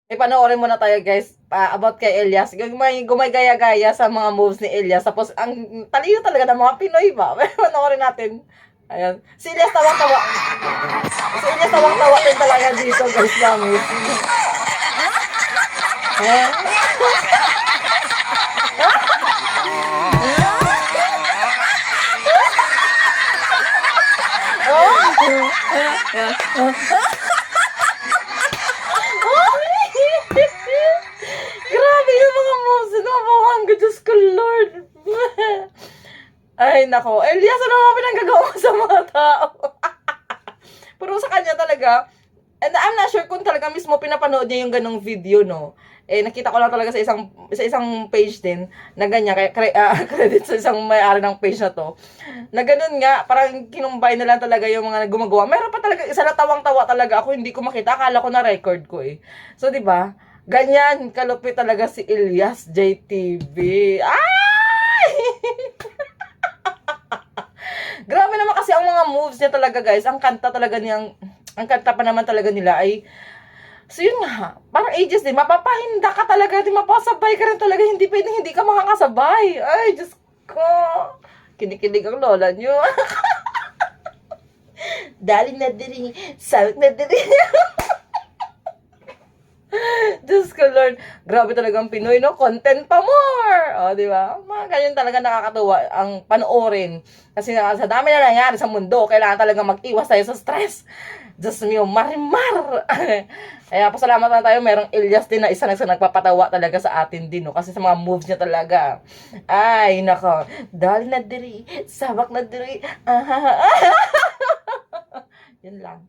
Panoorin muna tayo guys about kay Elias. Gumagaya-gaya sa mga moves ni Elias. Tapos ang talino talaga ng mga Pinoy ba? Panoorin natin. Ayan. Si Elias tawang-tawa. Si Elias tawang-tawa din talaga dito guys namin. Ayan. Grabe yung mga moves na mabuhan ko. Diyos ko, Lord. Ay, nako. Elias, ano mga pinanggagawa mo sa mga tao? Pero sa kanya talaga, and I'm not sure kung talaga mismo pinapanood niya yung ganong video, no? Nakita ko lang talaga sa isang page din na ganyan, credit sa isang may-ari ng page na to. Na ganun nga, parang kinumbay na lang talaga yung mga gumagawa. Meron pa talaga, isa na tawang-tawa talaga ako, hindi ko makita, akala ko na record ko eh. So, di ba? Ganyan, kalupit talaga si Elias JTV. Ay! Grabe naman kasi ang mga moves niya talaga, guys. Ang kanta pa naman talaga nila ay, so yun nga, parang ages din, mapapahinda ka talaga, di mapasabay ka rin talaga, hindi pwedeng hindi ka makakasabay. Ay, Diyos ko. Kinikilig ang lola nyo. Daling na diri, sawik na diri. Diyos ko, Lord. Grabe talagang Pinoy, no? Content pa more! O, di ba? Mga ganyan talaga nakakatuwa ang panoorin. Kasi sa dami na nangyari sa mundo, kailangan talaga mag-iwas tayo sa stress. Diyos mio, marimar! Kaya pasalamat na tayo, merong Elias din na isa na nagpapatawa talaga sa atin din, no? Kasi sa mga moves niya talaga. Ay, nako. Dali na diri, sabak na diri. Yun lang.